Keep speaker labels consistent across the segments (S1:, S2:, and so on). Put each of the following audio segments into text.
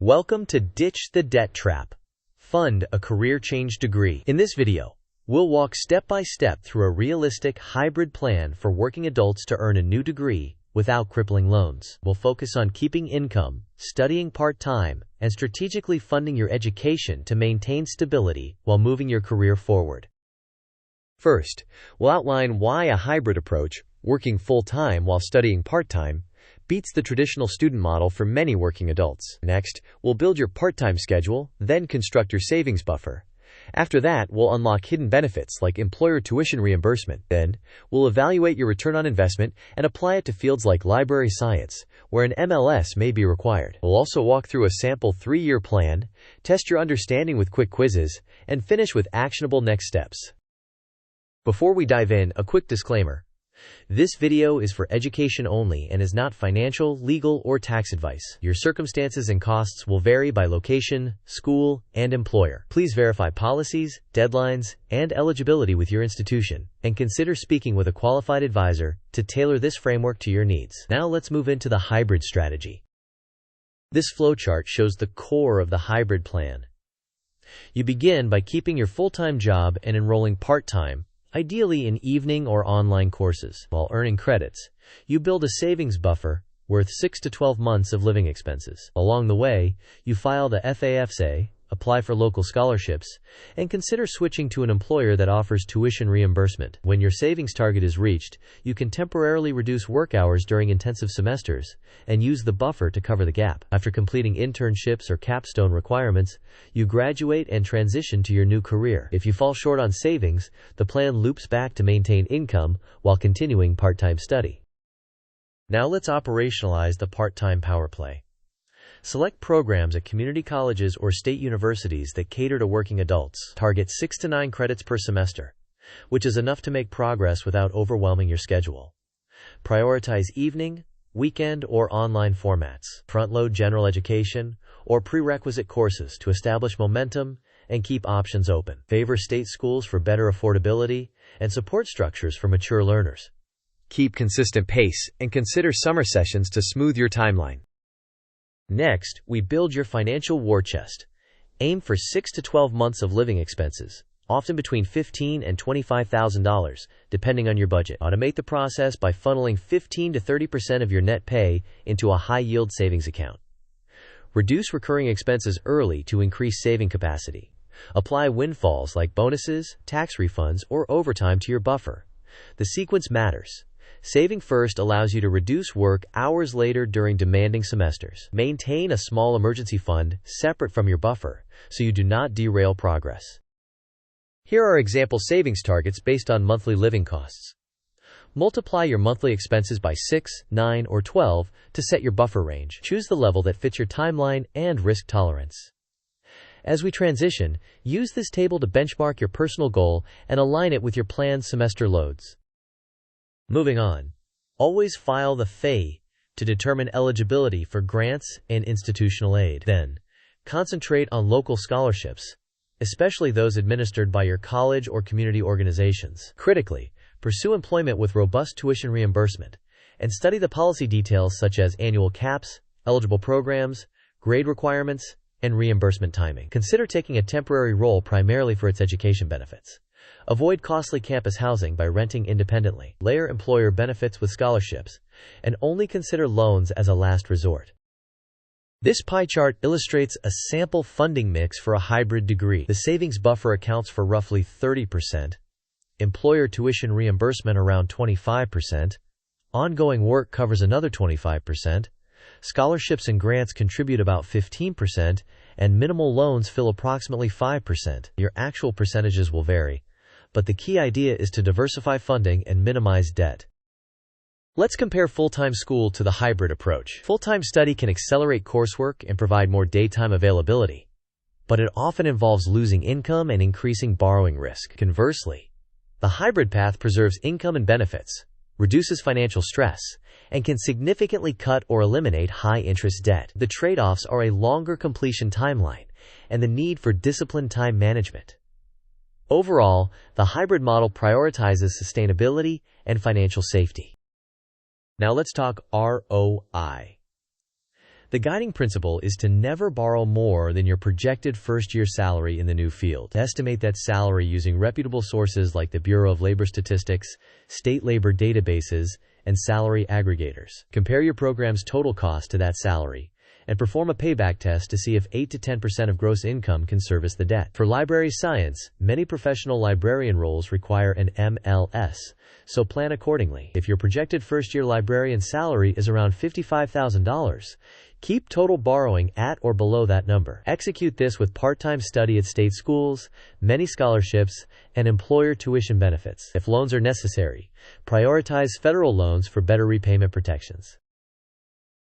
S1: Welcome to Ditch the Debt Trap. Fund a career change degree. In this video, we'll walk step by step through a realistic hybrid plan for working adults to earn a new degree without crippling loans. We'll focus on keeping income, studying part-time, and strategically funding your education to maintain stability while moving your career forward. First, we'll outline why a hybrid approach, working full-time while studying part-time, beats the traditional student model for many working adults. Next, we'll build your part-time schedule, then construct your savings buffer. After that, we'll unlock hidden benefits like employer tuition reimbursement. Then, we'll evaluate your return on investment and apply it to fields like library science, where an MLS may be required. We'll also walk through a sample 3-year plan, test your understanding with quick quizzes, and finish with actionable next steps. Before we dive in, a quick disclaimer. This video is for education only and is not financial, legal, or tax advice. Your circumstances and costs will vary by location, school, and employer. Please verify policies, deadlines, and eligibility with your institution, and consider speaking with a qualified advisor to tailor this framework to your needs. Now let's move into the hybrid strategy. This flowchart shows the core of the hybrid plan. You begin by keeping your full-time job and enrolling part-time, ideally in evening or online courses. While earning credits, you build a savings buffer worth 6 to 12 months of living expenses. Along the way, you file the FAFSA, apply for local scholarships, and consider switching to an employer that offers tuition reimbursement. When your savings target is reached, you can temporarily reduce work hours during intensive semesters and use the buffer to cover the gap. After completing internships or capstone requirements, you graduate and transition to your new career. If you fall short on savings, the plan loops back to maintain income while continuing part-time study. Now let's operationalize the part-time power play. Select programs at community colleges or state universities that cater to working adults. Target 6 to 9 credits per semester, which is enough to make progress without overwhelming your schedule. Prioritize evening, weekend, or online formats. Front-load general education or prerequisite courses to establish momentum and keep options open. Favor state schools for better affordability and support structures for mature learners. Keep consistent pace and consider summer sessions to smooth your timeline. Next, we build your financial war chest. Aim for 6 to 12 months of living expenses, often between $15,000 and $25,000, depending on your budget. Automate the process by funneling 15 to 30% of your net pay into a high-yield savings account. Reduce recurring expenses early to increase saving capacity. Apply windfalls like bonuses, tax refunds, or overtime to your buffer. The sequence matters. Saving first allows you to reduce work hours later during demanding semesters. Maintain a small emergency fund separate from your buffer so you do not derail progress. Here are example savings targets based on monthly living costs. Multiply your monthly expenses by 6, 9, or 12 to set your buffer range. Choose the level that fits your timeline and risk tolerance. As we transition, use this table to benchmark your personal goal and align it with your planned semester loads. Moving on, always file the FAE to determine eligibility for grants and institutional aid. Then, concentrate on local scholarships, especially those administered by your college or community organizations. Critically, pursue employment with robust tuition reimbursement and study the policy details such as annual caps, eligible programs, grade requirements, and reimbursement timing. Consider taking a temporary role primarily for its education benefits. Avoid costly campus housing by renting independently. Layer employer benefits with scholarships, and only consider loans as a last resort. This pie chart illustrates a sample funding mix for a hybrid degree. The savings buffer accounts for roughly 30%, employer tuition reimbursement around 25%, ongoing work covers another 25%, scholarships and grants contribute about 15%, and minimal loans fill approximately 5%. Your actual percentages will vary, but the key idea is to diversify funding and minimize debt. Let's compare full-time school to the hybrid approach. Full-time study can accelerate coursework and provide more daytime availability, but it often involves losing income and increasing borrowing risk. Conversely, the hybrid path preserves income and benefits, reduces financial stress, and can significantly cut or eliminate high-interest debt. The trade-offs are a longer completion timeline and the need for disciplined time management. Overall, the hybrid model prioritizes sustainability and financial safety. Now let's talk ROI. The guiding principle is to never borrow more than your projected first-year salary in the new field. Estimate that salary using reputable sources like the Bureau of Labor Statistics, state labor databases, and salary aggregators. Compare your program's total cost to that salary, and perform a payback test to see if 8 to 10% of gross income can service the debt. For library science, many professional librarian roles require an MLS, so plan accordingly. If your projected first-year librarian salary is around $55,000, keep total borrowing at or below that number. Execute this with part-time study at state schools, many scholarships, and employer tuition benefits. If loans are necessary, prioritize federal loans for better repayment protections.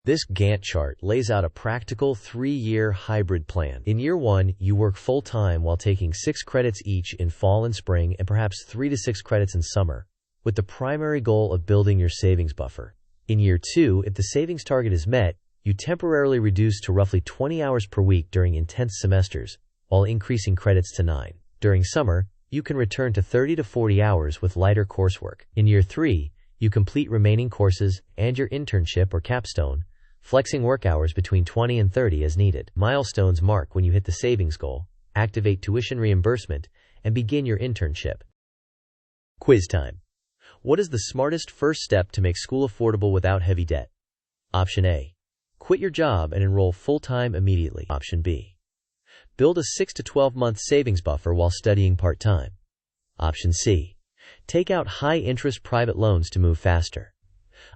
S1: This Gantt chart lays out a practical 3-year hybrid plan. In year 1, you work full-time while taking 6 credits each in fall and spring and perhaps 3 to 6 credits in summer, with the primary goal of building your savings buffer. In year 2, if the savings target is met, you temporarily reduce to roughly 20 hours per week during intense semesters, while increasing credits to 9. During summer, you can return to 30 to 40 hours with lighter coursework. In year 3, you complete remaining courses and your internship or capstone, flexing work hours between 20 and 30 as needed. Milestones mark when you hit the savings goal, activate tuition reimbursement, and begin your internship. Quiz time. What is the smartest first step to make school affordable without heavy debt? Option A. Quit your job and enroll full-time immediately. Option B. Build a 6 to 12-month savings buffer while studying part-time. Option C. Take out high-interest private loans to move faster.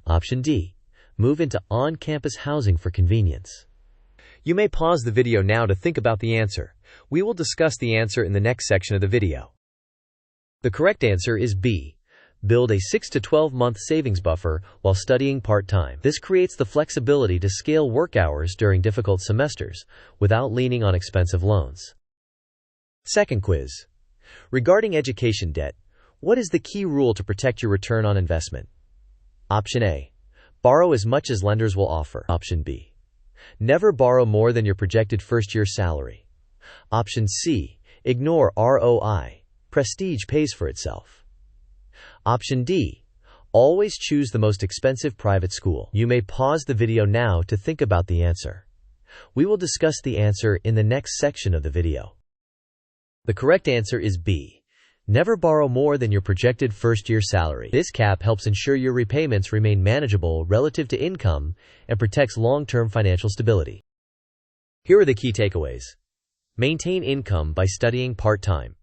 S1: Option D. Move into on-campus housing for convenience. You may pause the video now to think about the answer. We will discuss the answer in the next section of the video. The correct answer is B. Build a 6 to 12-month savings buffer while studying part-time. This creates the flexibility to scale work hours during difficult semesters without leaning on expensive loans. Second quiz. Regarding education debt, what is the key rule to protect your return on investment? Option A. Borrow as much as lenders will offer. Option B. Never borrow more than your projected first-year salary. Option C. Ignore ROI. Prestige pays for itself. Option D. Always choose the most expensive private school. You may pause the video now to think about the answer. We will discuss the answer in the next section of the video. The correct answer is B. Never borrow more than your projected first-year salary. This cap helps ensure your repayments remain manageable relative to income and protects long-term financial stability. Here are the key takeaways. Maintain income by studying part-time.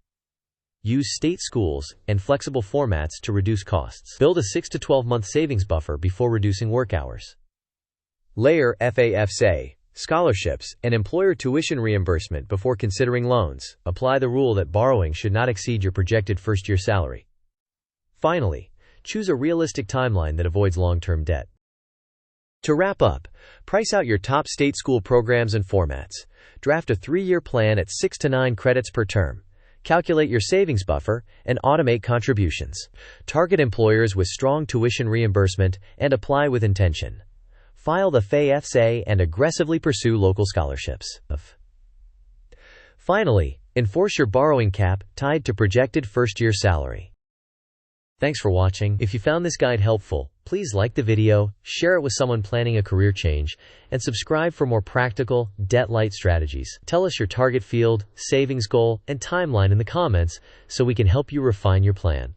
S1: Use state schools and flexible formats to reduce costs. Build a 6 to 12-month savings buffer before reducing work hours. Layer FAFSA, scholarships, and employer tuition reimbursement before considering loans. Apply the rule that borrowing should not exceed your projected first-year salary. Finally, choose a realistic timeline that avoids long-term debt. To wrap up, price out your top state school programs and formats. Draft a 3-year plan at 6 to 9 credits per term. Calculate your savings buffer, and automate contributions. Target employers with strong tuition reimbursement and apply with intention. File the FAFSA and aggressively pursue local scholarships. Finally, enforce your borrowing cap tied to projected first-year salary. Thanks for watching. If you found this guide helpful, please like the video, share it with someone planning a career change, and subscribe for more practical, debt-light strategies. Tell us your target field, savings goal, and timeline in the comments so we can help you refine your plan.